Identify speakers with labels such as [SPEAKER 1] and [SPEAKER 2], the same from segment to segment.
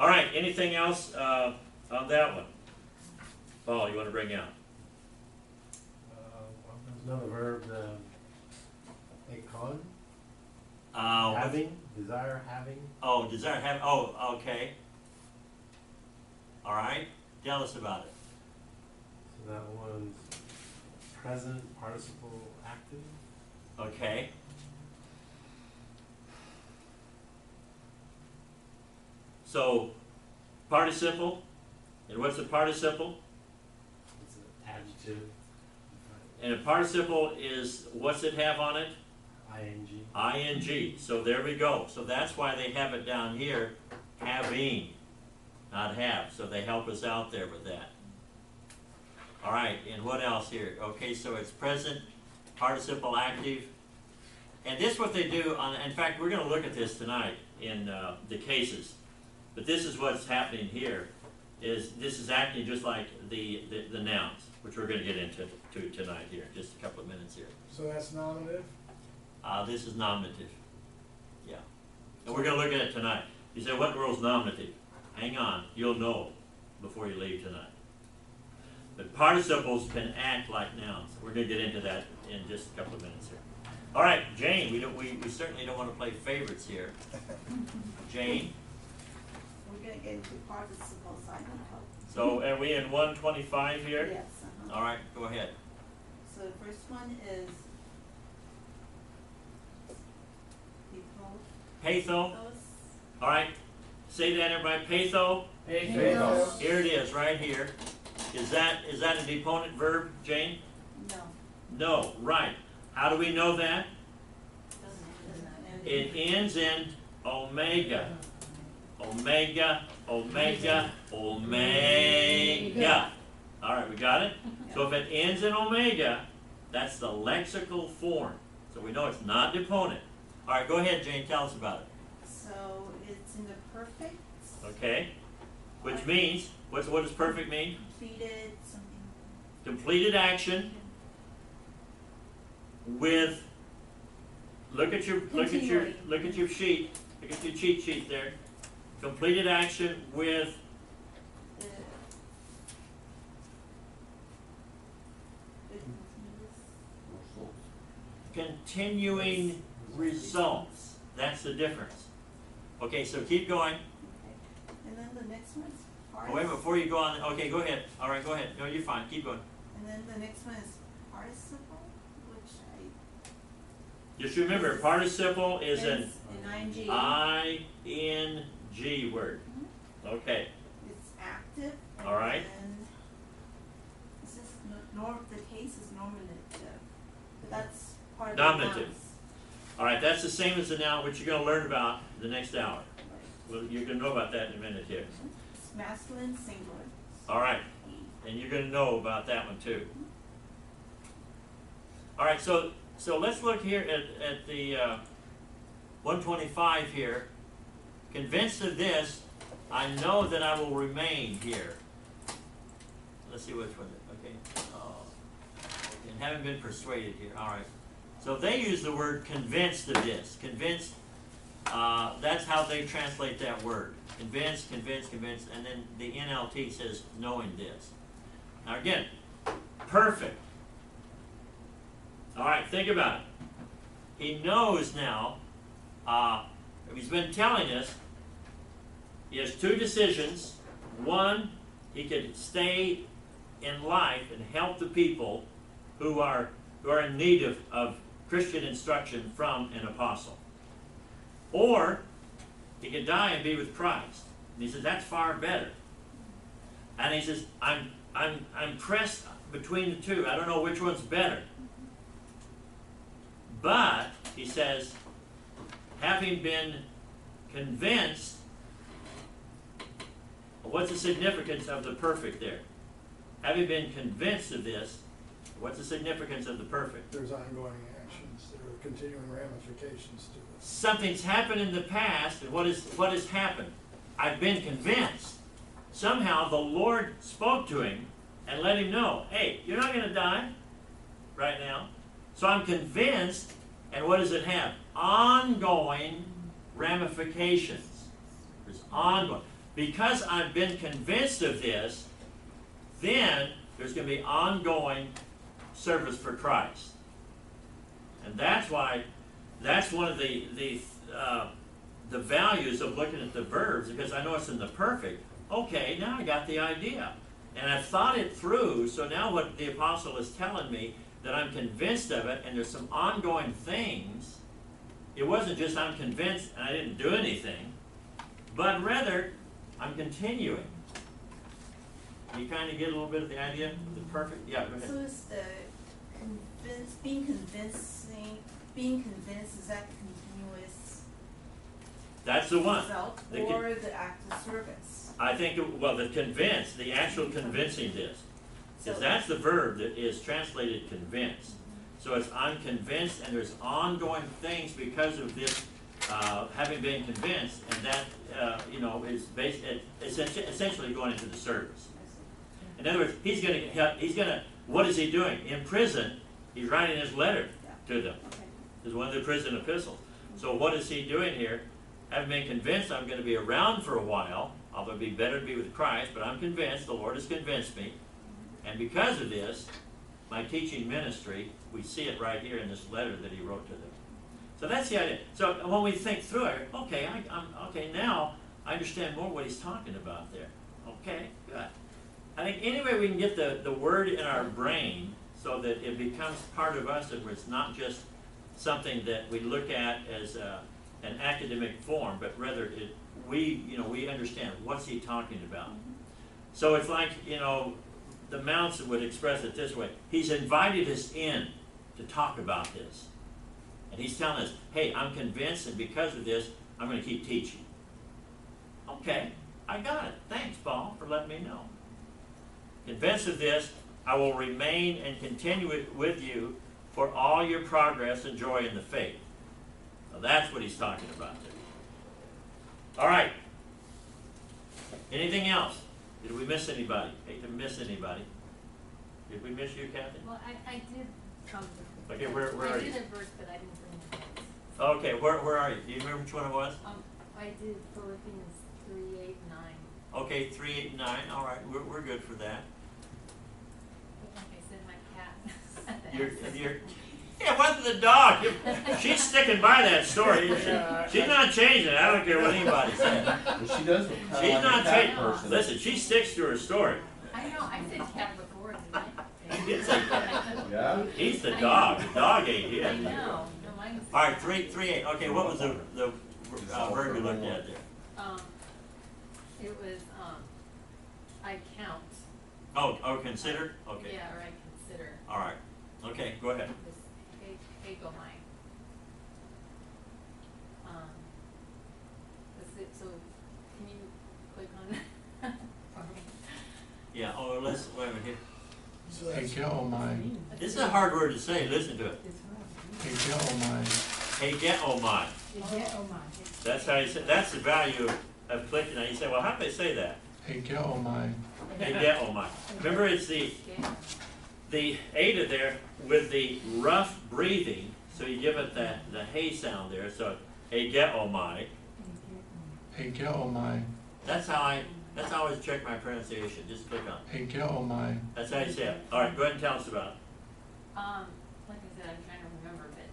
[SPEAKER 1] All right, anything else on that one? Paul, you want to bring out?
[SPEAKER 2] There's another verb, ekon,
[SPEAKER 1] What-
[SPEAKER 2] having, desire, having.
[SPEAKER 1] Oh, desire, have, oh, okay. All right, tell us about it.
[SPEAKER 2] So that one's present participle active.
[SPEAKER 1] Okay. So, participle, and what's a participle?
[SPEAKER 2] It's an adjective.
[SPEAKER 1] And a participle is, what's it have on it?
[SPEAKER 2] ing.
[SPEAKER 1] ing. So there we go. So that's why they have it down here, having, not have. So they help us out there with that. All right, and what else here? Okay, so it's present, participle active. And this is what they do on, in fact, we're going to look at this tonight in the cases. But this is what's happening here, is this is acting just like the nouns, which we're going to get into tonight here, just a couple of minutes here.
[SPEAKER 3] So that's nominative?
[SPEAKER 1] This is nominative. Yeah. And we're going to look at it tonight. You say, what rule's nominative? Hang on, you'll know before you leave tonight. But participles can act like nouns. We're going to get into that in just a couple of minutes here. All right, Jane, we certainly don't want to play favorites here. Jane?
[SPEAKER 4] We're going to get into participle, so I can help.
[SPEAKER 1] So are we in 125 here?
[SPEAKER 4] Yes.
[SPEAKER 1] All right, go ahead.
[SPEAKER 4] So the first one is
[SPEAKER 1] Patho. All right, say that everybody. Patho.
[SPEAKER 3] Pathos.
[SPEAKER 1] Here it is, right here. Is that a deponent verb, Jane?
[SPEAKER 4] No.
[SPEAKER 1] No, right. How do we know that?
[SPEAKER 4] Doesn't
[SPEAKER 1] It ends in omega. Omega, omega, omega. All right, we got it? So if it ends in omega, that's the lexical form. So we know it's not deponent. All right, go ahead, Jane, tell us about it.
[SPEAKER 4] So it's in the perfect.
[SPEAKER 1] Okay? Which means, what does perfect mean?
[SPEAKER 4] Completed something.
[SPEAKER 1] Completed action with, look at your
[SPEAKER 4] Continuing.
[SPEAKER 1] look at your sheet, look at your cheat sheet there. Completed action with
[SPEAKER 4] The
[SPEAKER 1] continuing results. That's the difference. Okay, so keep going.
[SPEAKER 4] Okay. And then the next one's
[SPEAKER 1] Oh, wait, before you go on, okay, go ahead. All right, go ahead. No, you're fine. Keep going.
[SPEAKER 4] And then the next one is participle, which
[SPEAKER 1] Just remember, participle is an
[SPEAKER 4] ing.
[SPEAKER 1] ing word. Okay.
[SPEAKER 4] It's active.
[SPEAKER 1] All right.
[SPEAKER 4] And this is the case is nominative. But that's part of
[SPEAKER 1] Nominative.
[SPEAKER 4] the nouns.
[SPEAKER 1] All right, that's the same as the noun, which you're going to learn about the next hour.
[SPEAKER 4] Right.
[SPEAKER 1] Well, you're going to know about that in a minute here.
[SPEAKER 4] It's masculine singular.
[SPEAKER 1] All right, and you're going to know about that one too. All right, so let's look here at the 125 here. Convinced of this, I know that I will remain here. Let's see which one. Okay. And haven't been persuaded here. All right. So they use the word convinced of this. Convinced. That's how they translate that word. Convinced, convinced, convinced, and then the NLT says knowing this. Now again, perfect. All right, think about it. He knows now, he's been telling us, he has two decisions. One, he could stay in life and help the people who are in need of Christian instruction from an apostle. Or he could die and be with Christ. And he says, that's far better. And he says, I'm pressed between the two. I don't know which one's better. But, he says, having been convinced, what's the significance of the perfect there? Having been convinced of this, what's the significance of the perfect?
[SPEAKER 3] There's ongoing actions. There are continuing ramifications to it.
[SPEAKER 1] Something's happened in the past, and what has happened? I've been convinced. Somehow the Lord spoke to him and let him know, hey, you're not going to die right now. So I'm convinced, and what does it have? Ongoing ramifications. There's ongoing. because I've been convinced of this, then there's going to be ongoing service for Christ. And that's why, that's one of the values of looking at the verbs, because I know it's in the perfect. Okay, now I got the idea. And I've thought it through, so now what the apostle is telling me, that I'm convinced of it, and there's some ongoing things. It wasn't just I'm convinced and I didn't do anything, but rather I'm continuing. You kind of get a little bit of the idea of the perfect? Yeah, go ahead.
[SPEAKER 4] So is the being convinced, is that the continuous
[SPEAKER 1] That's the one.
[SPEAKER 4] result,
[SPEAKER 1] The
[SPEAKER 4] or the act of service?
[SPEAKER 1] I think, well, the convince, the actual convincing this. Because that's the verb that is translated convinced. So it's I'm convinced, and there's ongoing things because of this having been convinced, and that is based. It's essentially going into the service. In other words, he's gonna. What is he doing in prison? He's writing his letter to them.
[SPEAKER 4] Okay.
[SPEAKER 1] It's one of the prison epistles. So what is he doing here? Having been convinced I'm going to be around for a while, although it'd be better to be with Christ, but I'm convinced. The Lord has convinced me. And because of this, my teaching ministry, we see it right here in this letter that he wrote to them. So that's the idea. So when we think through it, okay, okay, now I understand more what he's talking about there. Okay, good. I think any way we can get the word in our brain so that it becomes part of us, and it's not just something that we look at as an academic form, but rather we understand what's he talking about. So it's like, the Mounts would express it this way. He's invited us in to talk about this. And he's telling us, hey, I'm convinced, and because of this, I'm going to keep teaching. Okay, I got it. Thanks, Paul, for letting me know. Convinced of this, I will remain and continue with you for all your progress and joy in the faith. Now that's what he's talking about there. All right. Anything else? Did we miss anybody? Hate to miss anybody. Did we miss you, Kathy?
[SPEAKER 5] Well, I did come to.
[SPEAKER 1] Okay, where are you?
[SPEAKER 5] I did a verse, but I didn't bring the notes.
[SPEAKER 1] Okay, where are you? Do you remember which one it was?
[SPEAKER 5] I did Philippians 3, 8, 9.
[SPEAKER 1] Okay, 3, 8, 9. All right, we're good for that.
[SPEAKER 5] Like I said, my cat.
[SPEAKER 1] Yeah, what's the dog? She's sticking by that story. She's not changing it. I don't care what anybody says.
[SPEAKER 6] Well, she does look kind of
[SPEAKER 1] She's
[SPEAKER 6] like
[SPEAKER 1] not
[SPEAKER 6] a cat
[SPEAKER 1] changing.
[SPEAKER 6] person.
[SPEAKER 1] Listen, she sticks to her story.
[SPEAKER 5] I know, I said cat before, didn't I?
[SPEAKER 1] He did say that.
[SPEAKER 6] Yeah.
[SPEAKER 1] He's the dog. The dog ain't
[SPEAKER 5] I
[SPEAKER 1] him.
[SPEAKER 5] know. No, mine was.
[SPEAKER 1] All right, 3, 8. Okay, what was the verb you looked at there?
[SPEAKER 5] It was, I count.
[SPEAKER 1] Oh, consider? Okay.
[SPEAKER 5] Yeah, or I consider.
[SPEAKER 1] All right. Okay, go ahead.
[SPEAKER 5] This egomai. So, can you click on that for me?
[SPEAKER 1] Yeah, let's, wait a minute here.
[SPEAKER 3] So that's,
[SPEAKER 7] Hegeomai.
[SPEAKER 1] This is a hard word to say. Listen to it.
[SPEAKER 7] Hegeomai.
[SPEAKER 1] Hegeomai. That's how you say, that's the value of clicking on it. You say, well, how do they say that?
[SPEAKER 7] Hegeomai.
[SPEAKER 1] Hegeomai. Remember, it's the eta there with the rough breathing, so you give it the hey sound there, so hegeomai.
[SPEAKER 7] Hegeomai.
[SPEAKER 1] That's how I always check my pronunciation. Just click on it.
[SPEAKER 7] Hegeomai.
[SPEAKER 1] That's how you say it. All right, go ahead and tell us about it.
[SPEAKER 5] Like I said, I'm trying to remember, but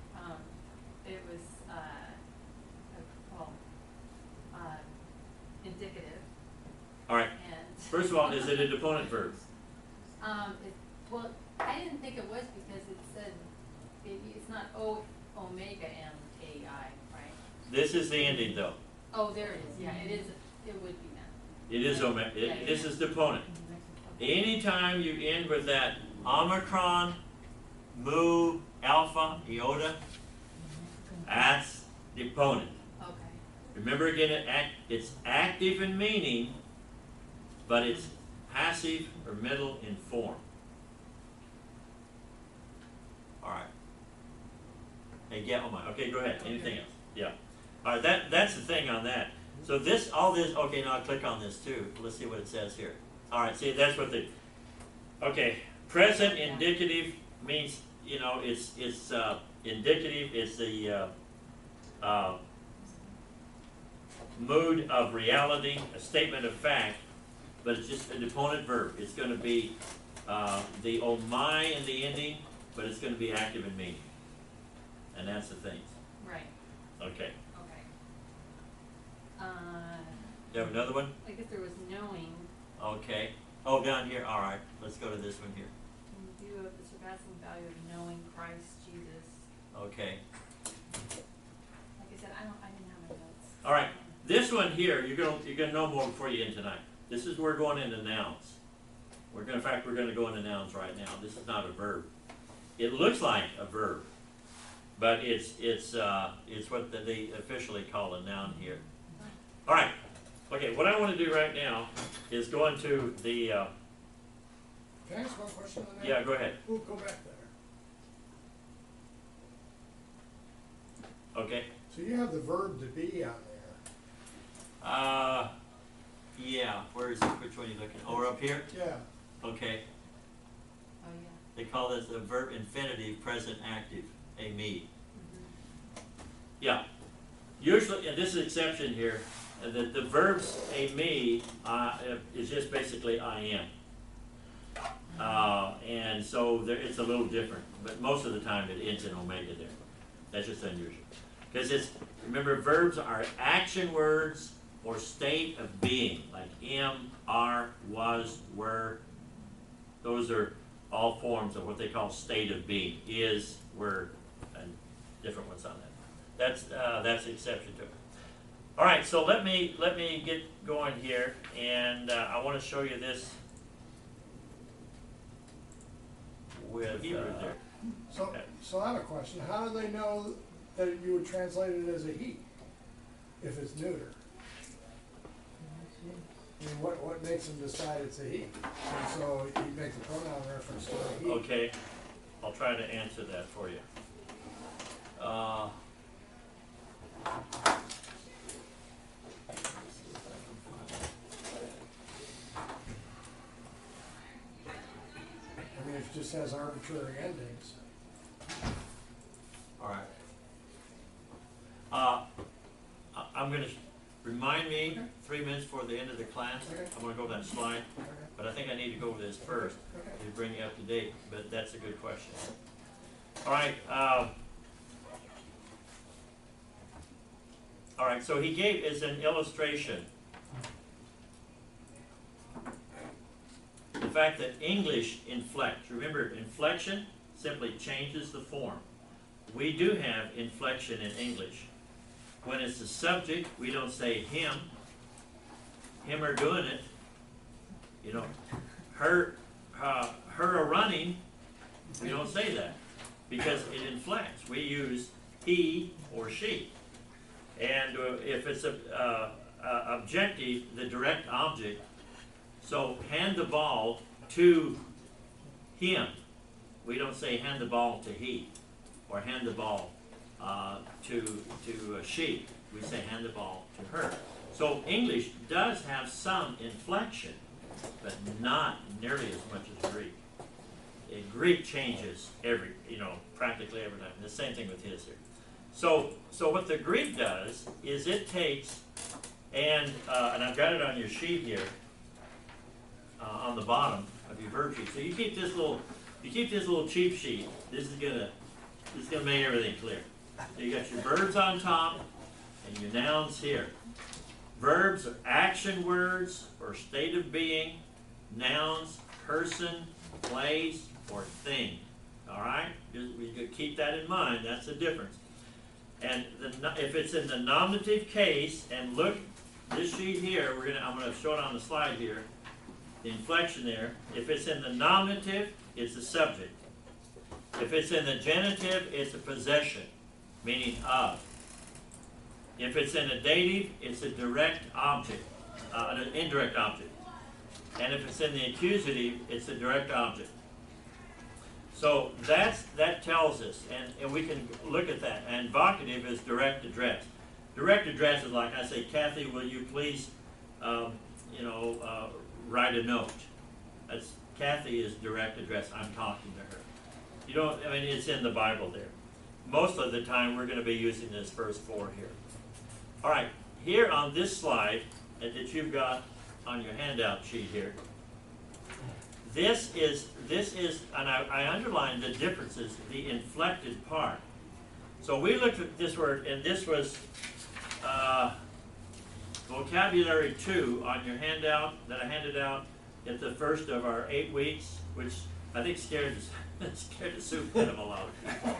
[SPEAKER 5] it was indicative.
[SPEAKER 1] All right.
[SPEAKER 5] And
[SPEAKER 1] First of all, is it a deponent verb?
[SPEAKER 5] Well, I didn't think it was because it said it's not omega M A I, right?
[SPEAKER 1] This is the ending, though.
[SPEAKER 5] Oh, there it is. Yeah, it is. It would be that.
[SPEAKER 1] It is omega. This is deponent. Anytime you end with that omicron, mu, alpha, iota, that's deponent.
[SPEAKER 5] Okay.
[SPEAKER 1] Remember again, it's active in meaning, but it's passive or middle in form. All right. Hey, get on my. Okay, go ahead. Anything else? Yeah. All right. That's the thing on that. So all this. Okay, now I'll click on this too. Let's see what it says here. All right. See, that's what the. Okay, present indicative means it's indicative. It's the mood of reality, a statement of fact, but it's just a deponent verb. It's gonna be, the oh my in the ending, but it's gonna be active in meaning. And that's the thing.
[SPEAKER 5] Right,
[SPEAKER 1] Okay.
[SPEAKER 5] okay.
[SPEAKER 1] You have another one?
[SPEAKER 5] I guess there was knowing,
[SPEAKER 1] Okay. Oh, down here, all right. Let's go to this one here.
[SPEAKER 5] in view of the surpassing value of knowing Christ Jesus.
[SPEAKER 1] Okay.
[SPEAKER 5] Like I said, I didn't have my notes.
[SPEAKER 1] All right. This one here, you're gonna know more before you end tonight. This is we're going into nouns. In fact, we're gonna go into nouns right now. This is not a verb. It looks like a verb, but it's what they officially call a noun here. All right. Okay. What I want to do right now is go into the.
[SPEAKER 3] Can I ask one question on that?
[SPEAKER 1] Yeah. Go ahead.
[SPEAKER 3] We'll go back there.
[SPEAKER 1] Okay.
[SPEAKER 3] So you have the verb to be on there.
[SPEAKER 1] Yeah. Where is it? Which one are you looking? Oh, we're up here.
[SPEAKER 3] Yeah.
[SPEAKER 1] Okay.
[SPEAKER 5] Oh, yeah.
[SPEAKER 1] They call this a verb infinitive, present active, a me. Yeah. Usually, and this is an exception here, the verbs a me is just basically I am. And so it's a little different, but most of the time it ends in omega there. That's just unusual. Because remember, verbs are action words or state of being, like am, are, was, were. Those are all forms of what they call state of being, is, were, and different ones on that. That's the exception to it. All right, so let me get going here, and I want to show you this with Hebrew there.
[SPEAKER 3] So I have a question. How do they know that you would translate it as a he, if it's neuter? I mean, what makes them decide it's a he? And so you make the pronoun reference to a he.
[SPEAKER 1] Okay, I'll try to answer that for you.
[SPEAKER 3] I mean, it just has arbitrary endings.
[SPEAKER 1] All right. I'm going to remind me 3 minutes before the end of the class.
[SPEAKER 3] Okay.
[SPEAKER 1] I'm going to go to that slide,
[SPEAKER 3] Okay.
[SPEAKER 1] but I think I need to go over this first
[SPEAKER 3] Okay.
[SPEAKER 1] to bring you up to date. But that's a good question. All right. All right. So he gave as an illustration the fact that English inflects. Remember, inflection simply changes the form. We do have inflection in English. When it's the subject, we don't say him are doing it. You know, her are running, we don't say that because it inflects. We use he or she. And if it's a objective, the direct object, so hand the ball to him. We don't say hand the ball to he or hand the ball to she. We say hand the ball to her. So English does have some inflection, but not nearly as much as Greek. Greek changes practically every time. The same thing with his here. So what the Greek does is it takes and I've got it on your sheet here on the bottom of your verb sheet. So you keep this little cheap sheet. This is gonna make everything clear. So you got your verbs on top and your nouns here. Verbs are action words or state of being. Nouns, person, place, or thing. All right? We could keep that in mind. That's the difference. And if it's in the nominative case, and look, this sheet here, I'm going to show it on the slide here, the inflection there. If it's in the nominative, it's the subject. If it's in the genitive, it's a possession, meaning of. If it's in a dative, it's a direct object, an indirect object. And if it's in the accusative, it's a direct object. So that tells us, and we can look at that. And vocative is direct address. Direct address is like I say, Kathy, will you please, write a note? That's Kathy is direct address. I'm talking to her. It's in the Bible there. Most of the time, we're going to be using this verse 4 here. All right, here on this slide that you've got on your handout sheet here, this is, and I underlined the differences, the inflected part. So we looked at this word, and this was vocabulary 2 on your handout that I handed out at the first of our 8 weeks, which I think scared the soup out of a lot of people.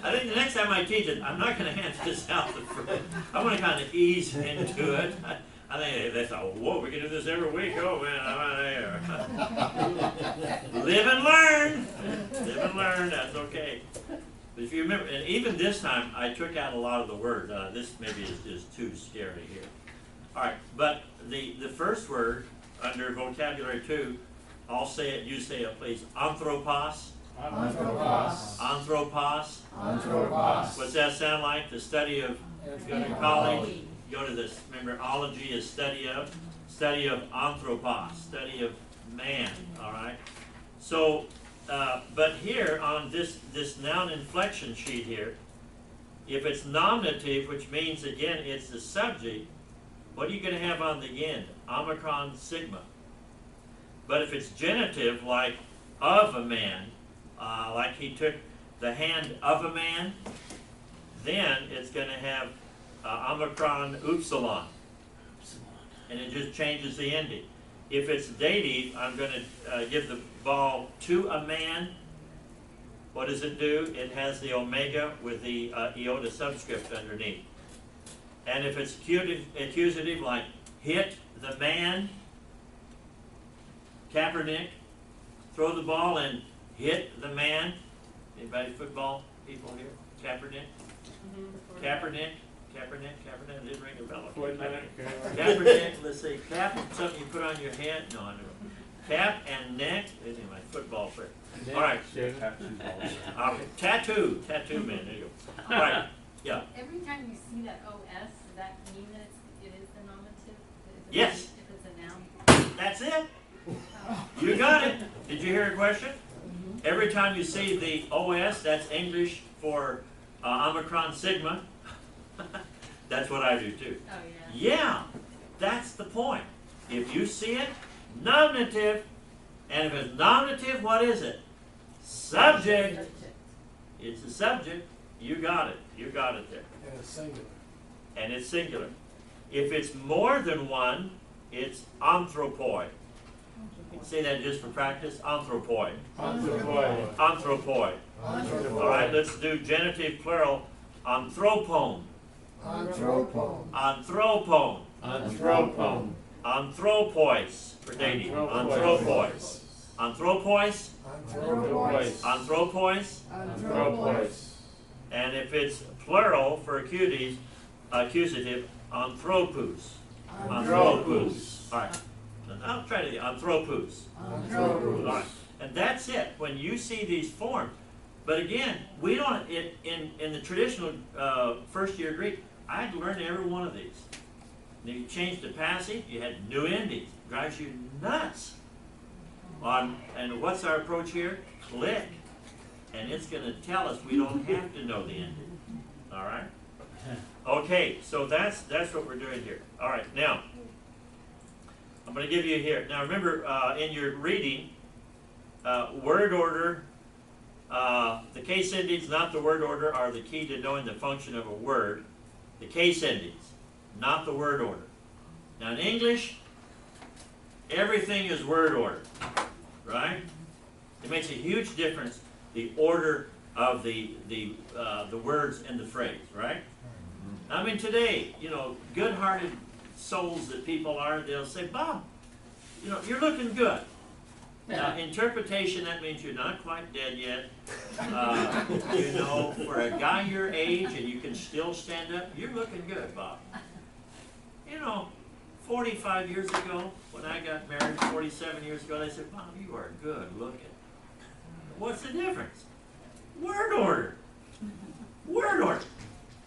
[SPEAKER 1] I think the next time I teach it, I'm not going to hand this out the first. I want to kind of ease into it. I think they thought, whoa, we can do this every week. Oh man, I'm out of here. Live and learn. Live and learn. That's okay. But if you remember, and even this time, I took out a lot of the words. This maybe is too scary here. All right, but the first word under vocabulary 2, I'll say it. You say it, please. Anthropos.
[SPEAKER 3] Anthropos.
[SPEAKER 1] Anthropos.
[SPEAKER 3] Anthropos.
[SPEAKER 1] What's that sound like? The study of. Go to college. Go to this. Remember, ology is study of anthropos, study of man. All right. So, but here on this noun inflection sheet here, if it's nominative, which means again it's the subject, what are you going to have on the end? Omicron sigma. But if it's genitive, like of a man, like he took the hand of a man, then it's going to have Omicron upsilon, and it just changes the ending. If it's dative, I'm going to give the ball to a man. What does it do? It has the omega with the iota subscript underneath. And if it's accusative, like hit the man, Kaepernick, throw the ball and hit the man. Anybody football people here? Kaepernick? Kaepernick? Kaepernick, didn't ring a bell. Kaepernick, let's see, cap is something you put on your head. No, I don't. Cap and neck, isn't my football player. All right. Tattoo man, there you go. All right, yeah.
[SPEAKER 5] Every time you see that OS, does that mean that it is the nominative?
[SPEAKER 1] Yes.
[SPEAKER 5] If it's a noun?
[SPEAKER 1] That's it. You got it. Did you hear a question? Every time you see the OS, that's English for Omicron sigma. That's what I do too.
[SPEAKER 5] Oh, yeah.
[SPEAKER 1] Yeah, that's the point. If you see it, nominative, and if it's nominative, what is it? Subject. It's a subject. You got it. You got it there.
[SPEAKER 3] And it's singular.
[SPEAKER 1] And it's singular. If it's more than one, it's anthropoi. Say that just for practice. Anthropoi.
[SPEAKER 2] Anthropoi.
[SPEAKER 1] Anthropoi. All right, let's do genitive plural. Anthropon.
[SPEAKER 3] Anthropon.
[SPEAKER 1] Anthropon.
[SPEAKER 2] Anthropon.
[SPEAKER 1] Anthropois for dating. Anthropois. Anthropois.
[SPEAKER 3] Anthropois.
[SPEAKER 1] Anthropois.
[SPEAKER 2] Anthropois.
[SPEAKER 1] And if it's plural for accusative, anthropous. Anthropous. All right. I'll try to anthropous. All right. And that's it. When you see these forms. But again, we don't, in the traditional first year Greek, I had to learn every one of these. And if you changed the passive, you had new endings. Drives you nuts. And what's our approach here? Click. And it's going to tell us we don't have to know the ending. All right? Okay, so that's what we're doing here. All right, now, I'm going to give you here. Now remember, in your reading, word order, the case endings, not the word order, are the key to knowing the function of a word. The case endings, not the word order. Now in English, everything is word order, right? It makes a huge difference, the order of the words in the phrase, right? I mean today, you know, good-hearted souls that people are, they'll say, Bob, you know, you're looking good. Now, interpretation, that means you're not quite dead yet. You know, for a guy your age and you can still stand up, you're looking good, Bob. You know, 45 years ago, when I got married, 47 years ago, they said, Bob, you are good looking. What's the difference? Word order. Word order.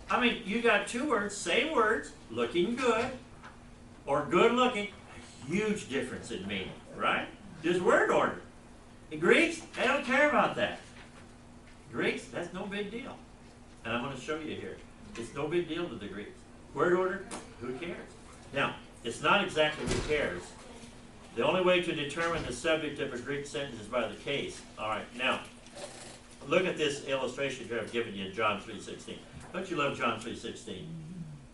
[SPEAKER 1] I mean, you got two words, same words, looking good, or good looking, a huge difference in meaning, right? Just word order. The Greeks, they don't care about that. Greeks, that's no big deal. And I'm going to show you here. It's no big deal to the Greeks. Word order? Who cares? Now, it's not exactly who cares. The only way to determine the subject of a Greek sentence is by the case. All right, now, look at this illustration here I've given you in John 3:16. Don't you love John 3:16?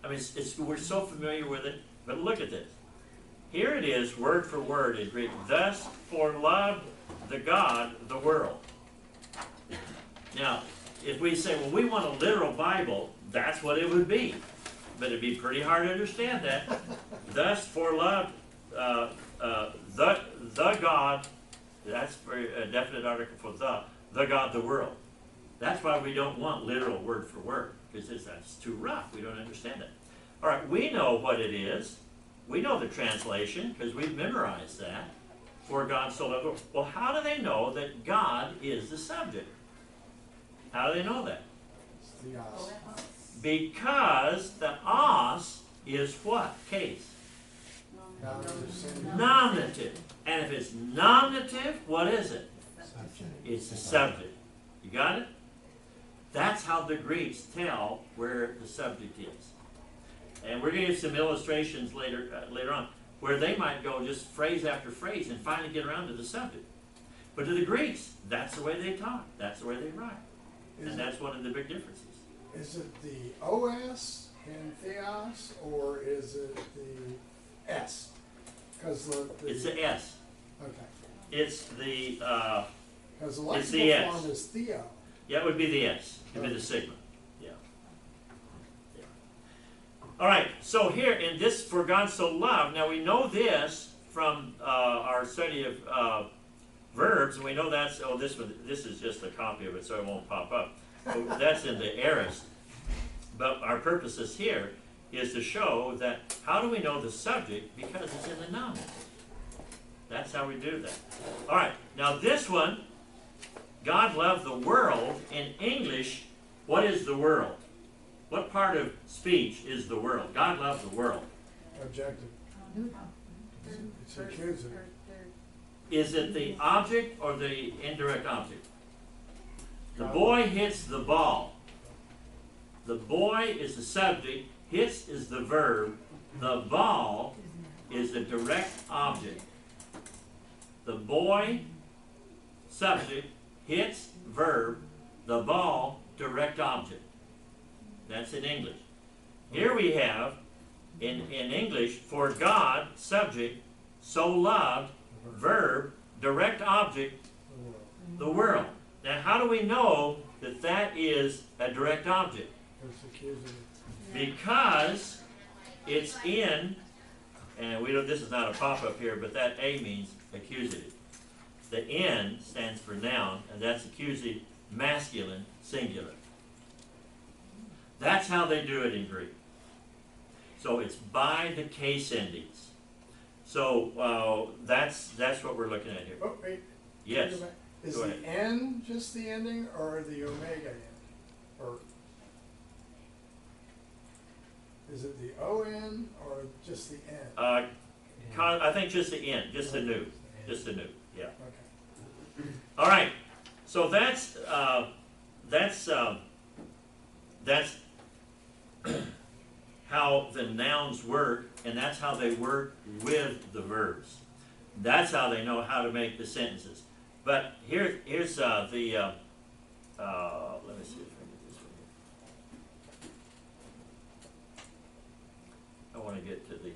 [SPEAKER 1] I mean, we're so familiar with it, but look at this. Here it is, word for word in Greek. Thus, for loved the God, the world. Now, if we say, well, we want a literal Bible, that's what it would be. But it'd be pretty hard to understand that. Thus, for loved the God, that's for a definite article for the God, the world. That's why we don't want literal word for word, because that's too rough. We don't understand it. All right, we know what it is. We know the translation, because we've memorized that. For God so loved the world. Well, how do they know that God is the subject? How do they know that?
[SPEAKER 3] It's the os.
[SPEAKER 1] Because the os is what? Case.
[SPEAKER 3] Nominative, singular.
[SPEAKER 1] Nominative. And if it's nominative, what is it?
[SPEAKER 7] Subject.
[SPEAKER 1] It's the subject. You got it? That's how the Greeks tell where the subject is. And we're going to give some illustrations later on where they might go just phrase after phrase and finally get around to the subject. But to the Greeks, that's the way they talk. That's the way they write. And that's one of the big differences.
[SPEAKER 3] Is it the OS in theos, or is it the S? Because
[SPEAKER 1] It's the S.
[SPEAKER 3] okay.
[SPEAKER 1] It's the,
[SPEAKER 3] Because the
[SPEAKER 1] It's the
[SPEAKER 3] lexical
[SPEAKER 1] S.
[SPEAKER 3] form is theo.
[SPEAKER 1] yeah, it would be the S. It would be the sigma. Yeah. Yeah. All right, so here in this, for God so loved, now we know this from our study of verbs, and we know that's, oh, this is just a copy of it, so it won't pop up. So that's in the aorist. But our purposes here is to show that how do we know the subject? Because it's in the nominative. That's how we do that. All right, now this one, God loved the world. In English, what is the world? What part of speech is the world? God loved the world.
[SPEAKER 3] Objective. It's accusative.
[SPEAKER 1] Is it the object or the indirect object? The boy hits the ball. The boy is the subject, hits is the verb, the ball is the direct object. The boy, subject, hits, verb, the ball, direct object. That's in English. Here we have, in English, for God, subject, so loved, verb, direct object, the world. Now, how do we know that that is a direct object?
[SPEAKER 3] It's accusative.
[SPEAKER 1] Because it's in, and we don't, this is not a pop-up here, but that A means accusative. The N stands for noun, and that's accusative, masculine, singular. That's how they do it in Greek. So it's by the case endings. So that's what we're looking at here.
[SPEAKER 3] Oh, wait.
[SPEAKER 1] Yes.
[SPEAKER 3] Is
[SPEAKER 1] Go
[SPEAKER 3] the
[SPEAKER 1] ahead.
[SPEAKER 3] N just the ending, or the omega end? Or is it the ON or just the N?
[SPEAKER 1] I think just the N, just the new, yeah.
[SPEAKER 3] Okay.
[SPEAKER 1] All right, so that's how the nouns work, and that's how they work with the verbs. That's how they know how to make the sentences. But here's let me see if I can get this one here. I want to get to the.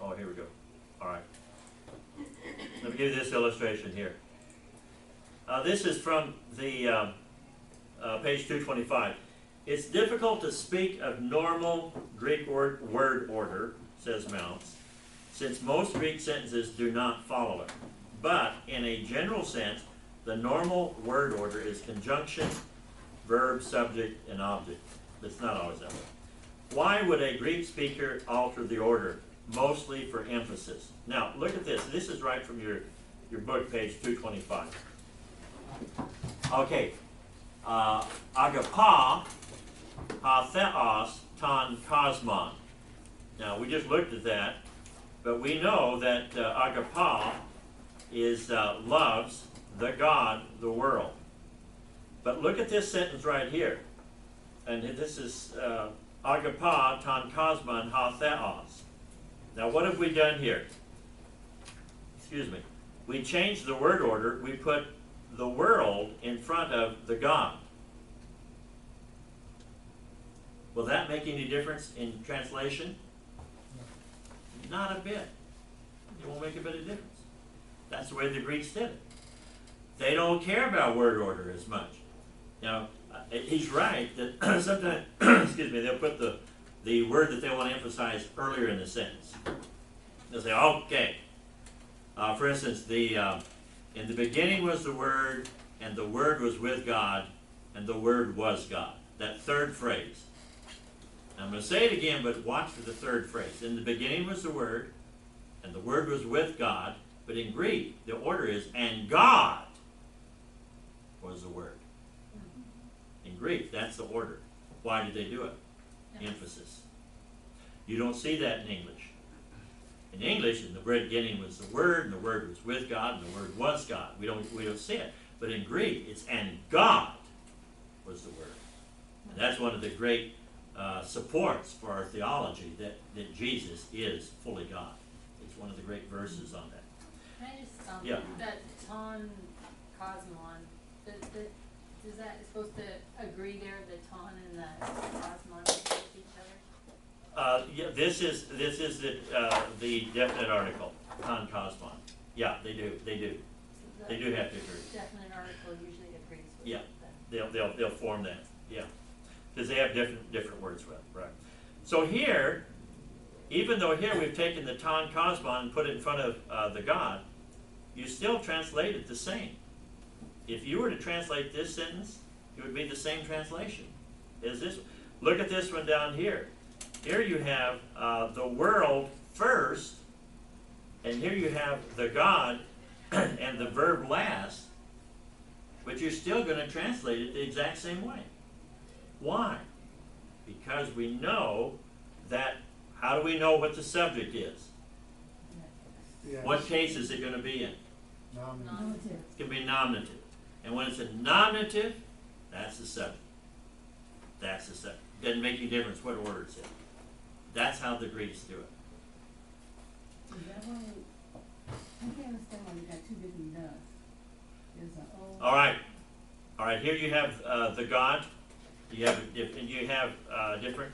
[SPEAKER 1] Oh, here we go. All right. Let me give you this illustration here. This is from the page 225. It's difficult to speak of normal Greek word order, says Mounts, since most Greek sentences do not follow it. But in a general sense, the normal word order is conjunction, verb, subject, and object. It's not always that way. Why would a Greek speaker alter the order? Mostly for emphasis. Now, look at this. This is right from your book, page 225. Okay. Agapa, ha theos, ton kosmon. Now, we just looked at that, but we know that agapa is loves the God, the world. But look at this sentence right here. And this is agapa ton cosmon ha theos. Now what have we done here? Excuse me. We changed the word order. We put the world in front of the God. Will that make any difference in translation? Not a bit. It won't make a bit of difference. That's the way the Greeks did it. They don't care about word order as much. Now, he's right that sometimes, excuse me, they'll put the word that they want to emphasize earlier in the sentence. They'll say, okay. For instance, in the beginning was the Word, and the Word was with God, and the Word was God. That third phrase. I'm going to say it again, but watch for the third phrase. In the beginning was the Word, and the Word was with God. But in Greek, the order is, and God was the Word. In Greek, that's the order. Why did they do it? Emphasis. You don't see that in English. In English, in the beginning was the Word, and the Word was with God, and the Word was God. We don't see it. But in Greek, it's, and God was the Word. And that's one of the great supports for our theology, that Jesus is fully God. It's one of the great verses on that.
[SPEAKER 5] Can I just,
[SPEAKER 1] Yeah.
[SPEAKER 5] that ton cosmon, is that supposed to agree there, the ton and the cosmon with each other?
[SPEAKER 1] Yeah, this is the definite article, ton cosmon. Yeah, they do.
[SPEAKER 5] So
[SPEAKER 1] They do have to agree.
[SPEAKER 5] Definite article usually agrees with
[SPEAKER 1] Yeah.
[SPEAKER 5] that.
[SPEAKER 1] They'll form that. Yeah, because they have different words for it. Right. So here, even though here we've taken the ton cosmon and put it in front of the God, you still translate it the same. If you were to translate this sentence, it would be the same translation as this. Look at this one down here. Here you have the world first, and here you have the God and the verb last, but you're still going to translate it the exact same way. Why? Because we know that, how do we know what the subject is?
[SPEAKER 3] Yes.
[SPEAKER 1] What case is it going to be in?
[SPEAKER 3] Nominative.
[SPEAKER 1] It's going to be nominative. And when it's a nominative, that's the subject. That's the subject. Doesn't make any difference what order it's in. That's how the Greeks do it.
[SPEAKER 6] Is that why, I can't understand why you got two different does. There's an O.
[SPEAKER 1] All right. Here you have the God. You have different.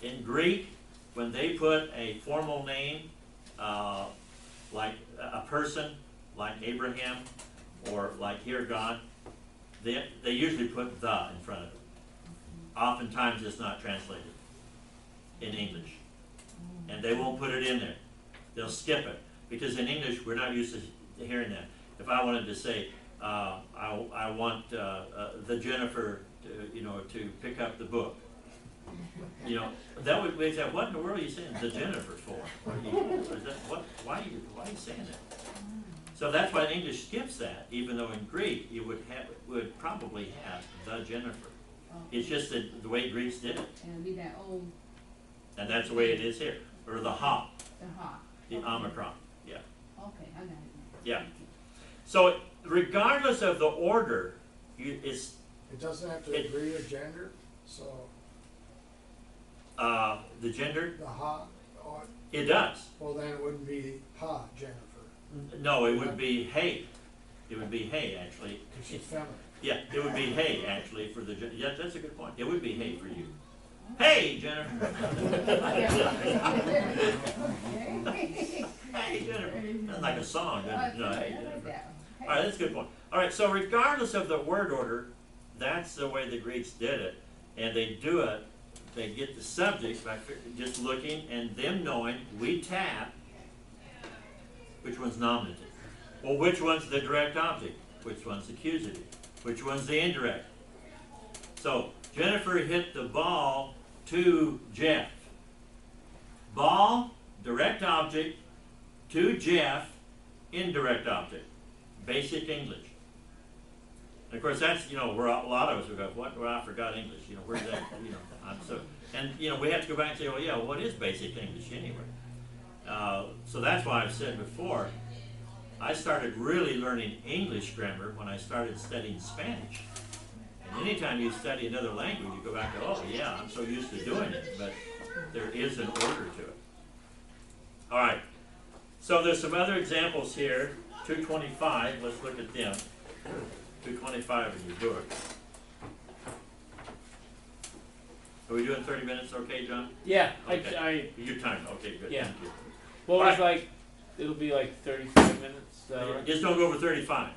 [SPEAKER 1] In Greek, when they put a formal name, like a person, like Abraham, or like here God, they usually put the in front of it. Oftentimes it's not translated in English. And they won't put it in there. They'll skip it. Because in English, we're not used to hearing that. If I wanted to say, I want the Jennifer to pick up the book, that would be that. What in the world are you saying the Jennifer for? Why are you saying that? So that's why English skips that, even though in Greek you would probably have the Jennifer. It's just that the way Greeks did it,
[SPEAKER 6] And it'll be that old,
[SPEAKER 1] and that's the way it is here, or the ha,
[SPEAKER 6] the hot.
[SPEAKER 1] the omicron. Yeah.
[SPEAKER 6] Okay, I got it now.
[SPEAKER 1] Yeah.
[SPEAKER 6] Thank you.
[SPEAKER 1] So regardless of the order,
[SPEAKER 3] It doesn't have to agree with gender, so
[SPEAKER 1] the gender,
[SPEAKER 3] the ha, or,
[SPEAKER 1] it does.
[SPEAKER 3] well then it wouldn't be ha, Jennifer,
[SPEAKER 1] No, it would be hey. It would be hey, actually.
[SPEAKER 3] because she's feminine.
[SPEAKER 1] Yeah, it would be hey, actually, for the, yeah, that's a good point. It would be hey for you. Hey, Jennifer. Hey, Jennifer. That's like a song, doesn't it? No, hey, Jennifer. All right, that's a good point. All right, so regardless of the word order, that's the way the Greeks did it. And they do it, they get the subject by just looking and them knowing, we tap, which one's nominative? Well, which one's the direct object? Which one's the accusative? Which one's the indirect? So, Jennifer hit the ball to Jeff. Ball, direct object, to Jeff, indirect object. Basic English. And of course, that's, where a lot of us would go, what? Well, I forgot English. Where's that? And we have to go back and say, well, yeah, what is basic English anyway? So that's why I've said before, I started really learning English grammar when I started studying Spanish. And anytime you study another language, you go back to, oh yeah, I'm so used to doing it, but there is an order to it. All right, so there's some other examples here. 225, let's look at them. 225 in your book. Are we doing 30 minutes okay, John?
[SPEAKER 2] Yeah,
[SPEAKER 1] Okay. Your time, okay, good,
[SPEAKER 2] Yeah.
[SPEAKER 1] thank you.
[SPEAKER 2] What was
[SPEAKER 1] Alright.
[SPEAKER 2] like, it'll be like 35 minutes, is that right?
[SPEAKER 1] Just don't go over 35,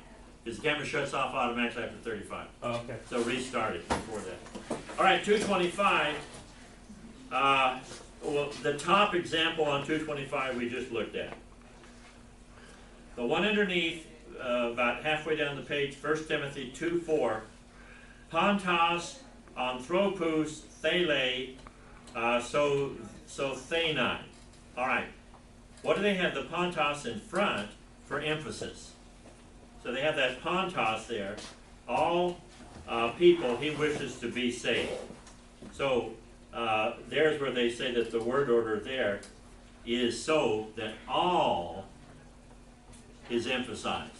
[SPEAKER 1] because the camera shuts off automatically after 35.
[SPEAKER 2] Oh, okay.
[SPEAKER 1] So restart it before that. All right, 225. Well, the top example on 225 we just looked at. The one underneath, about halfway down the page, 1 Timothy 2:4. Pontos, anthropous, thele, so thenai. All right. What do they have the pontos in front for emphasis? So they have that pontos there. All people he wishes to be saved. So there's where they say that the word order there is so that all is emphasized.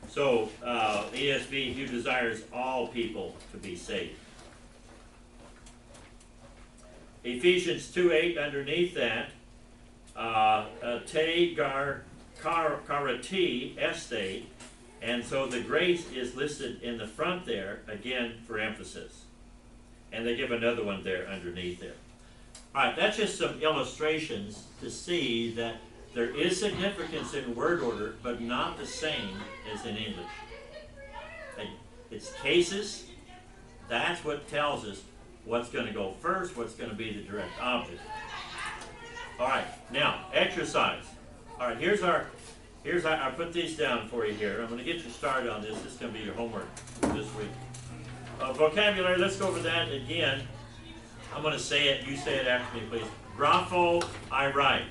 [SPEAKER 1] So ESV, he desires all people to be saved. Ephesians 2:8 underneath that, te gar karati este, and so the grace is listed in the front there, again for emphasis. And they give another one there underneath there. All right, that's just some illustrations to see that there is significance in word order, but not the same as in English. It's cases. That's what tells us what's going to go first, what's going to be the direct object. All right, now exercise. All right, I put these down for you here. I'm going to get you started on this. This is going to be your homework this week. Vocabulary, let's go over that again. I'm going to say it. You say it after me, please. Grapho, I write.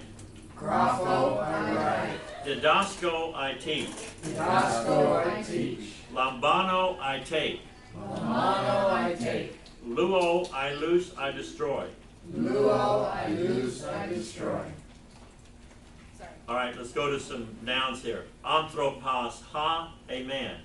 [SPEAKER 3] Grapho, I write.
[SPEAKER 1] Didasco, I teach.
[SPEAKER 3] Didasco, I teach.
[SPEAKER 1] Lambano, I take.
[SPEAKER 3] Lambano, I take.
[SPEAKER 1] Luo, I loose, I destroy.
[SPEAKER 3] Luo, I loose, I destroy.
[SPEAKER 5] Sorry.
[SPEAKER 1] All right, let's go to some nouns here. Anthropos, ha, a man.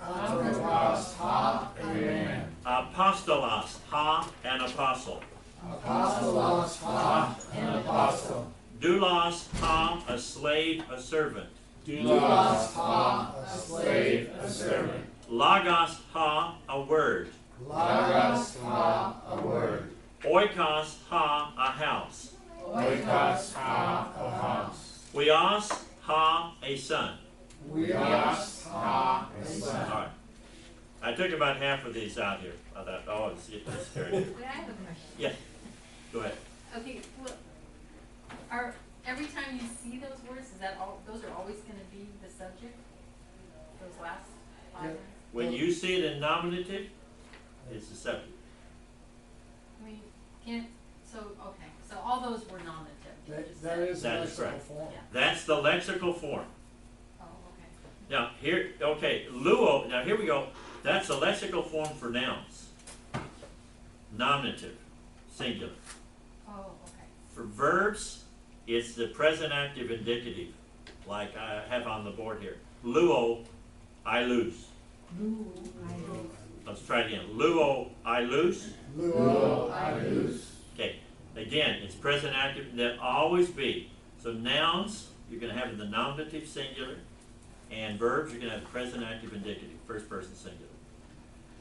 [SPEAKER 3] Anthropos, ha, a man.
[SPEAKER 1] Apostolos, ha, an apostle.
[SPEAKER 3] Apostolos, ha, an apostle.
[SPEAKER 1] Doulos, ha, a slave, a servant.
[SPEAKER 3] Doulos, ha, a slave, a servant.
[SPEAKER 1] Logos, ha, a word.
[SPEAKER 3] Logos, ha, a word.
[SPEAKER 1] Oikos, ha, a house.
[SPEAKER 3] Oikos, ha, a house.
[SPEAKER 1] Huios, ha, a son.
[SPEAKER 3] Weos, ha, a
[SPEAKER 1] All
[SPEAKER 3] son.
[SPEAKER 1] right. I took about half of these out here. I thought, oh, it's very good.
[SPEAKER 5] But I have a question.
[SPEAKER 1] Yeah, go ahead.
[SPEAKER 5] Okay, well, every time you see those words, is that all, those are always gonna be the subject? Those last 5
[SPEAKER 3] Yeah.
[SPEAKER 5] words?
[SPEAKER 1] When you see it in nominative, it's the subject.
[SPEAKER 5] I mean, can't, so, okay, so all those were nominative. you just
[SPEAKER 3] That
[SPEAKER 5] said.
[SPEAKER 3] is
[SPEAKER 1] That is
[SPEAKER 3] lexical
[SPEAKER 1] correct.
[SPEAKER 3] form.
[SPEAKER 5] Yeah.
[SPEAKER 1] That's the lexical form.
[SPEAKER 5] Oh, okay.
[SPEAKER 1] Now, here, okay, luo, now here we go. That's the lexical form for nouns. Nominative, singular.
[SPEAKER 5] Oh, okay.
[SPEAKER 1] For verbs, it's the present active indicative, like I have on the board here. Luo, I lose. Let's try it again. Luo, I lose.
[SPEAKER 3] Luo, I lose.
[SPEAKER 1] Okay, again, it's present active, they'll always be. So nouns, you're going to have in the nominative singular, and verbs, you're going to have present active indicative, first person singular.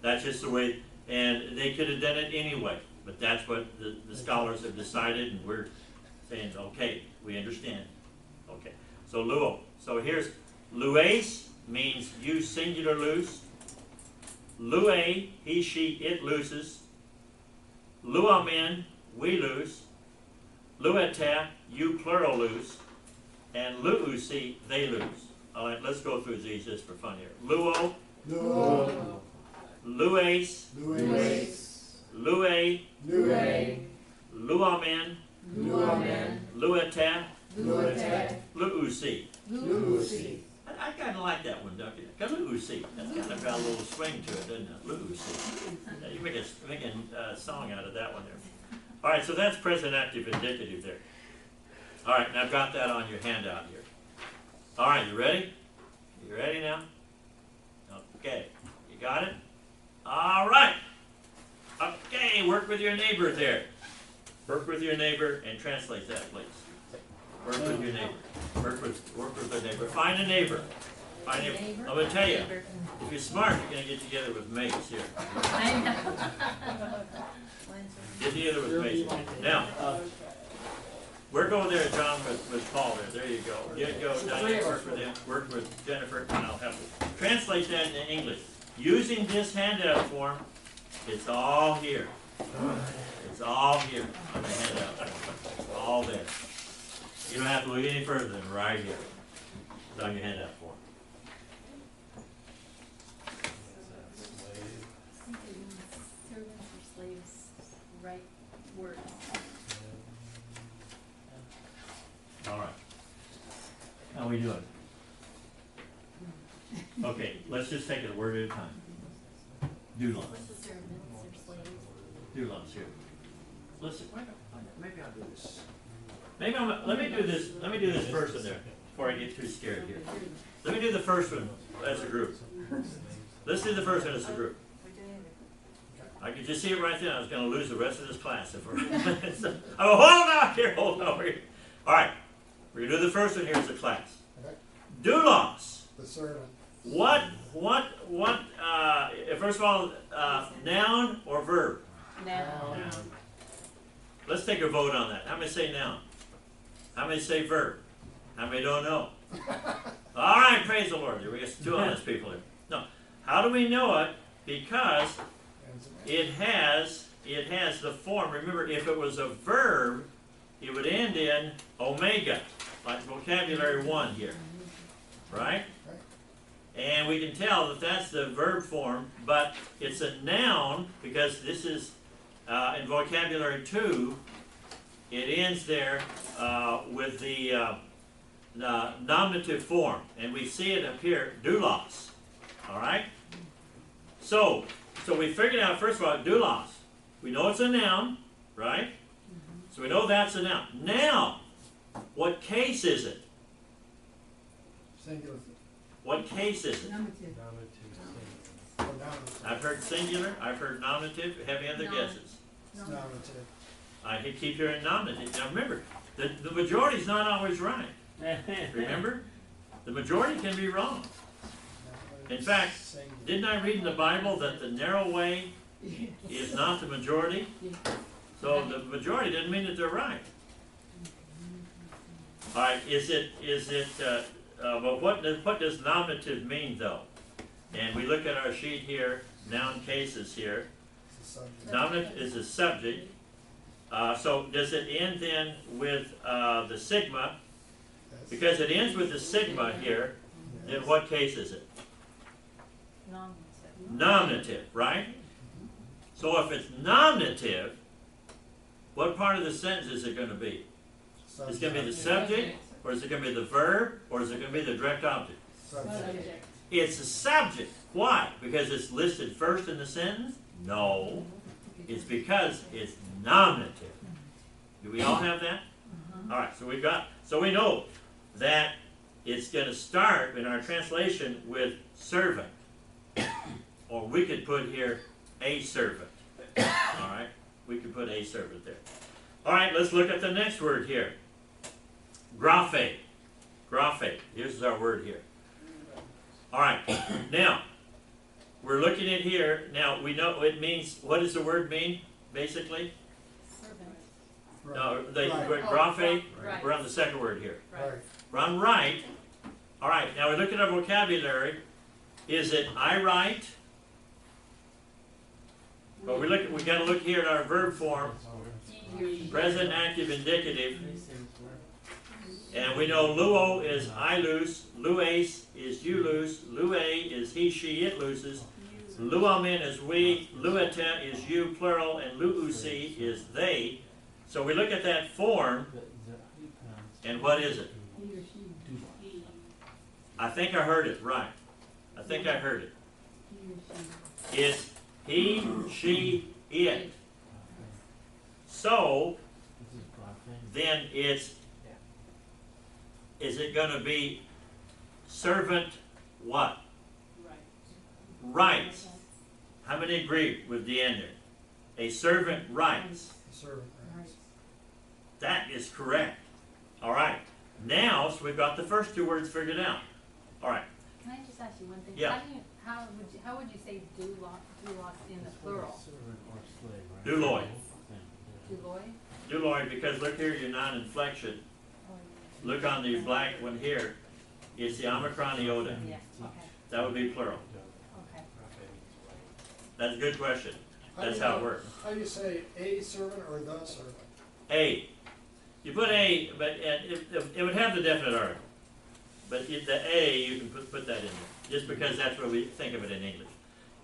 [SPEAKER 1] That's just the way, and they could have done it anyway, but that's what the scholars have decided, and we're saying, okay, we understand. Okay, so luo. So here's, lues means you singular loose. Lue, he, she, it loses. Luamen, we lose. Lueta, you plural lose. And luusi, they lose. All right, let's go through these just for fun here. Luo,
[SPEAKER 3] Luo,
[SPEAKER 1] lues,
[SPEAKER 3] lues,
[SPEAKER 1] lue,
[SPEAKER 3] lue,
[SPEAKER 1] luamen,
[SPEAKER 3] luamen,
[SPEAKER 1] lueta,
[SPEAKER 3] luete,
[SPEAKER 1] luusi.
[SPEAKER 3] luusi.
[SPEAKER 1] I kind of like that one, don't you? Luusi. That's kind of got a little swing to it, doesn't it? Luusi. You make a song out of that one there. All right, so that's present active indicative there. All right, and I've got that on your handout here. All right, you ready? You ready now? Okay, you got it? All right. Okay, work with your neighbor there. Work with your neighbor and translate that, please. Work with your neighbor. Work with the neighbor. Find a neighbor. Find a neighbor. I'm gonna tell you, if you're smart, you're gonna get together with mates here.
[SPEAKER 5] I know.
[SPEAKER 1] Get together with mates. Now, we're going there, John, with Paul there. There you go. You go, Diane, work with him. Work with Jennifer, and I'll help you. Translate that into English. Using this handout form, it's all here. It's all here on the handout. It's all there. You don't have to look any further than right here. It's on your handout form.
[SPEAKER 5] Servants or slaves, right words.
[SPEAKER 1] All right. How we doing? Okay, let's just take it a word at a time. Doulos.
[SPEAKER 5] What's the servants or slaves?
[SPEAKER 1] Doulos here. Listen,
[SPEAKER 3] Maybe I'll do this.
[SPEAKER 1] let me do this first in there before I get too scared here. Let me do the first one as a group. Let's do the first one as a group. I could just see it right then. I was going to lose the rest of this class if we're. Oh, hold on here. All right, we're going to do the first one here as a class.
[SPEAKER 3] Okay.
[SPEAKER 1] Doulos.
[SPEAKER 3] The servant.
[SPEAKER 1] What? First of all, noun or verb?
[SPEAKER 5] Now.
[SPEAKER 1] Let's take a vote on that. How many say noun? How many say verb? How many don't know? All right, praise the Lord. We got two honest people here. No, how do we know it? Because it has the form. Remember, if it was a verb, it would end in omega, like vocabulary 1 here, right? And we can tell that that's the verb form, but it's a noun because this is in vocabulary 2. It ends there with the nominative form, and we see it up here, doulos. All right. So we figured out first of all doulos. We know it's a noun, right? So we know that's a noun. Now, what case is it?
[SPEAKER 3] Singular.
[SPEAKER 1] What case is it?
[SPEAKER 6] Nominative.
[SPEAKER 3] Or nominative.
[SPEAKER 1] I've heard singular, I've heard nominative. Have any other guesses?
[SPEAKER 3] It's nominative.
[SPEAKER 1] I keep hearing nominative. Now remember, the majority is not always right. Remember? The majority can be wrong. In fact,
[SPEAKER 3] Singular.
[SPEAKER 1] didn't I read in the Bible that the narrow way is not the majority? So the majority doesn't mean that they're right. All right, but what does nominative mean though? And we look at our sheet here, noun cases here.
[SPEAKER 3] It's a subject.
[SPEAKER 1] Nominative is a subject. So does it end then with the sigma?
[SPEAKER 3] Yes.
[SPEAKER 1] Because it ends with the sigma here, then what case is it?
[SPEAKER 5] Nominative.
[SPEAKER 1] Nominative, right? So if it's nominative, what part of the sentence is it going to be? It's going to be the subject, or is it going to be the verb, or is it going to be the direct object?
[SPEAKER 3] Subject.
[SPEAKER 1] It's a subject. Why? Because it's listed first in the sentence? No. It's because it's nominative. Do we all have that? All right, so we know that it's going to start in our translation with servant. Or we could put here a servant. All right, we could put a servant there. All right, let's look at the next word here. Graphe. Graphe. Here's our word here. All right, now, we're looking at here. Now, we know it means, what does the word mean, basically?
[SPEAKER 5] Servant.
[SPEAKER 1] No, the
[SPEAKER 3] Right.
[SPEAKER 1] graphe,
[SPEAKER 5] Right.
[SPEAKER 1] we're on the second word here.
[SPEAKER 3] Right.
[SPEAKER 1] We're on right. All right, now we look at our vocabulary. Is it I write? But we got to look here at our verb form, present, active, indicative. And we know luo is I lose, lues is you lose, lue is he, she, it loses, luamen is we, luete is you, plural, and luusi is they. So we look at that form, and what is it?
[SPEAKER 6] He or she.
[SPEAKER 1] I think I heard it right. I think I heard it.
[SPEAKER 6] He or she.
[SPEAKER 1] It's he, she, it. So then is it going to be servant what? Rights. How many agree with the end there? A servant writes.
[SPEAKER 3] Servant
[SPEAKER 5] Right.
[SPEAKER 3] rights.
[SPEAKER 1] That is correct. All right. Now, so we've got the first two words figured out. All right.
[SPEAKER 5] Can I just ask you one thing?
[SPEAKER 1] Yeah.
[SPEAKER 5] How would you say doulos in the plural?
[SPEAKER 2] Servant or slave, right?
[SPEAKER 1] Douloy.
[SPEAKER 5] Douloy?
[SPEAKER 1] Douloy, because look here, your non-inflection. Look on the black one here. It's the omicron iota.
[SPEAKER 5] Yeah, okay,
[SPEAKER 1] That would be plural.
[SPEAKER 5] okay.
[SPEAKER 1] That's a good question.
[SPEAKER 3] How do
[SPEAKER 1] That's
[SPEAKER 3] you
[SPEAKER 1] how
[SPEAKER 3] know-
[SPEAKER 1] it works.
[SPEAKER 3] How do you say a servant or the servant?
[SPEAKER 1] A. You put A, but it would have the definite article. But the A, you can put that in there, just because that's what we think of it in English.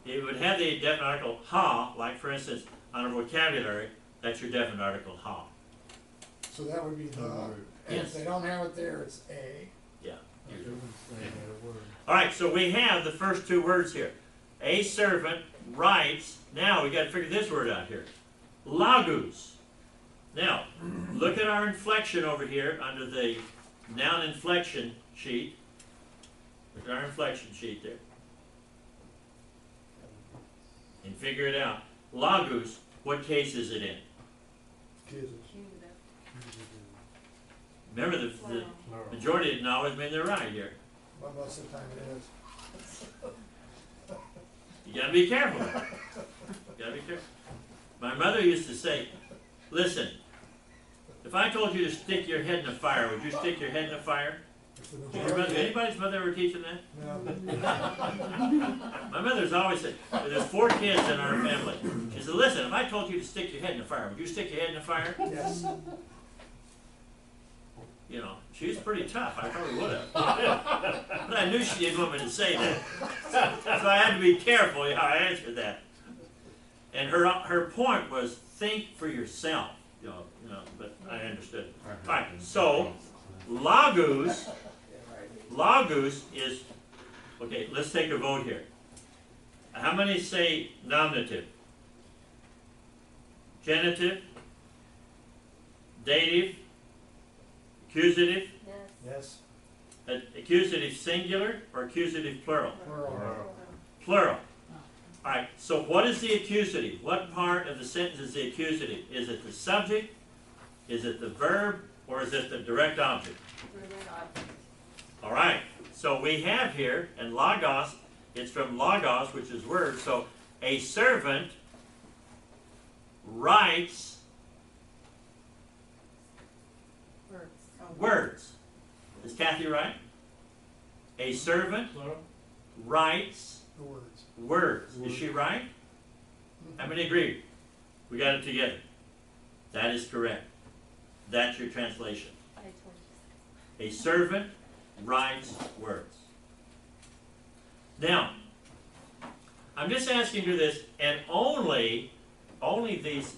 [SPEAKER 1] It would have the definite article ha, like for instance, on a vocabulary, that's your definite article ha.
[SPEAKER 3] So that would be the, and
[SPEAKER 1] Yes.
[SPEAKER 3] if they don't have it there, it's a.
[SPEAKER 1] Yeah.
[SPEAKER 2] Servant, slave, or word.
[SPEAKER 1] All right, so we have the first two words here. A servant writes. Now we got to figure this word out here. Lagus. Now, look at our inflection over here under the noun inflection sheet. Look at our inflection sheet there. And figure it out. Lagus, what case is it in? Remember, the
[SPEAKER 2] Plural.
[SPEAKER 1] majority didn't always mean they're right here.
[SPEAKER 3] Well, most of the time it is.
[SPEAKER 1] You gotta be careful. You gotta be careful. My mother used to say, listen, if I told you to stick your head in the fire, would you stick your head in the fire?
[SPEAKER 3] If the
[SPEAKER 1] Did your mother, anybody's mother ever teach them that?
[SPEAKER 3] No.
[SPEAKER 1] My mother's always said, there's 4 kids in our family. She said, listen, if I told you to stick your head in the fire, would you stick your head in the fire?
[SPEAKER 3] Yes.
[SPEAKER 1] You know, she was pretty tough. I probably would have. But I knew she didn't want me to say that. So I had to be careful how I answered that. And her point was, think for yourself. You know, but I understood. All right, so lagus is, okay, let's take a vote here. How many say nominative? Genitive? Dative? Accusative?
[SPEAKER 5] Yes.
[SPEAKER 3] Yes.
[SPEAKER 1] Accusative singular or accusative plural?
[SPEAKER 3] Plural.
[SPEAKER 1] Plural. All right, so what is the accusative? What part of the sentence is the accusative? Is it the subject? Is it the verb? Or is it the direct object? All right, so we have here, and logos, it's from logos, which is word, so a servant writes words. Is Kathy right? A servant
[SPEAKER 2] Plural?
[SPEAKER 1] writes
[SPEAKER 3] The words.
[SPEAKER 1] words. Is she right? How many agree? We got it together. That is correct. That's your translation.
[SPEAKER 5] I told you.
[SPEAKER 1] A servant writes words. Now, I'm just asking you this, and only these,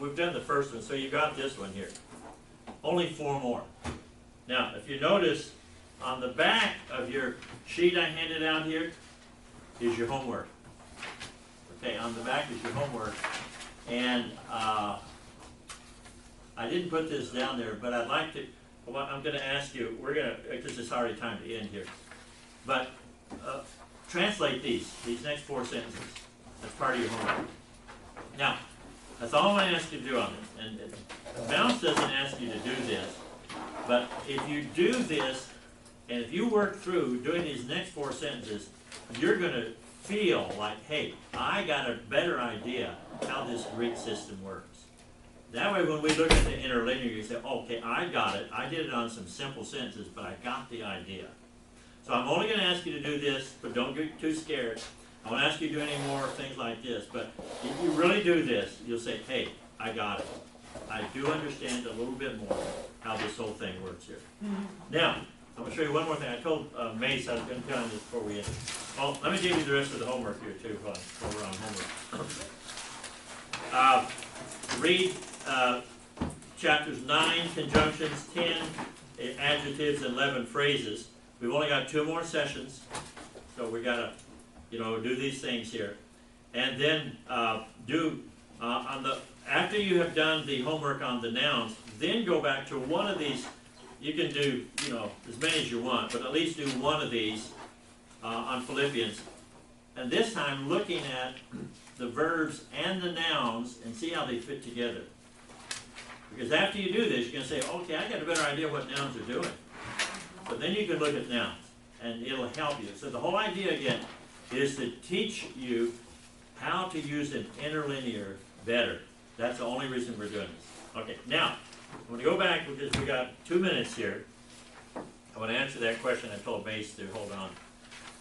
[SPEAKER 1] we've done the first one, so you got this one here. Only 4 more. Now, if you notice, on the back of your sheet I handed out here is your homework. Okay, on the back is your homework. And I didn't put this down there, but I'd like to, well, I'm going to ask you, because it's already time to end here, but translate these next 4 sentences. That's part of your homework. Now, that's all I'm going to ask you to do on this. And Mouse doesn't ask you to do this, but if you do this, and if you work through doing these next 4 sentences, you're going to feel like, hey, I got a better idea how this Greek system works. That way when we look at the interlinear, you say, okay, I got it. I did it on some simple sentences, but I got the idea. So I'm only going to ask you to do this, but don't get too scared. I won't ask you to do any more things like this, but if you really do this, you'll say, hey, I got it. I do understand a little bit more how this whole thing works here. Now, I'm going to show you one more thing. I told Mace I was going to tell him this before we end. Well, let me give you the rest of the homework here, too, while we're on homework. Read chapters 9, conjunctions, 10, adjectives, and 11 phrases. We've only got 2 more sessions, so we got to, do these things here. And then after you have done the homework on the nouns, then go back to one of these. You can do, as many as you want, but at least do one of these on Philippians. and this time looking at the verbs and the nouns and see how they fit together. Because after you do this, you're going to say, okay, I got a better idea what nouns are doing. But then you can look at nouns, and it'll help you. So the whole idea, again, is to teach you how to use an interlinear better. That's the only reason we're doing this. Okay, now, I'm going to go back because we got 2 minutes here. I want to answer that question I told Mace to hold on.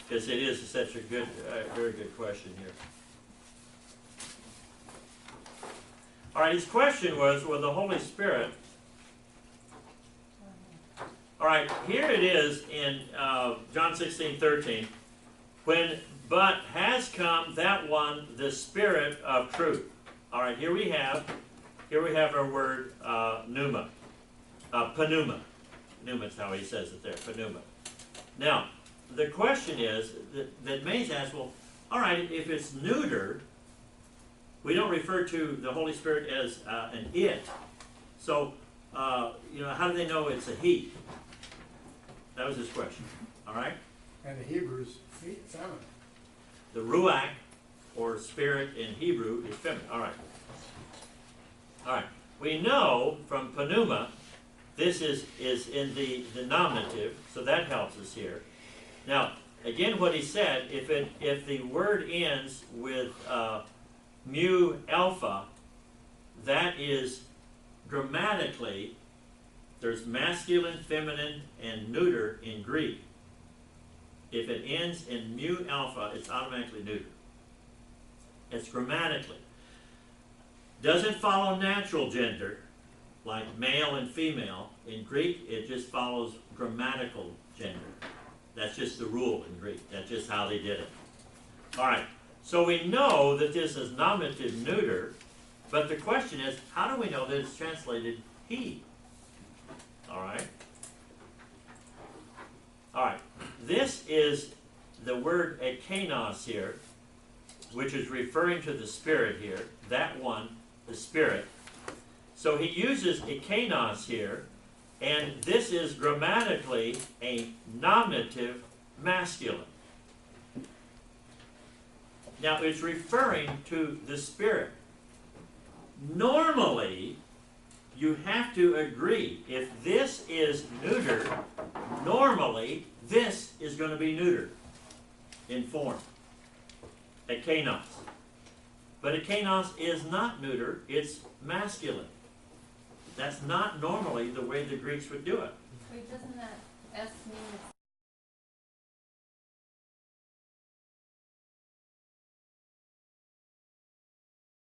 [SPEAKER 1] Because it is such a good, very good question here. All right, his question was, will the Holy Spirit... All right, here it is in John 16:13. When but has come that one, the Spirit of truth. All right, here we have our word pneuma. Pneuma. Pneuma is how he says it there, pneuma. Now, the question is, that Mays asked, well, all right, if it's neuter, we don't refer to the Holy Spirit as an it. So, how do they know it's a he? That was his question, all right?
[SPEAKER 3] And the Hebrews, feminine.
[SPEAKER 1] The ruach, or spirit in Hebrew, is feminine. All right. All right. We know from pneuma, this is in the nominative, so that helps us here. Now, again, what he said, if the word ends with mu alpha, that is grammatically, there's masculine, feminine, and neuter in Greek. If it ends in mu alpha, it's automatically neuter. It's grammatically. Doesn't follow natural gender, like male and female. In Greek, it just follows grammatical gender. That's just the rule in Greek. That's just how they did it. All right, so we know that this is nominative neuter, but the question is, how do we know that it's translated he? All right. All right. This is the word ekenos here, which is referring to the Spirit here. That one, the Spirit. So he uses ekenos here, and this is grammatically a nominative masculine. Now it's referring to the Spirit. Normally, you have to agree. If this is neuter, normally this is going to be neuter in form. Ekenos. But ekenos is not neuter, it's masculine. That's not normally the way the Greeks would do it.
[SPEAKER 5] Wait, doesn't that S mean it's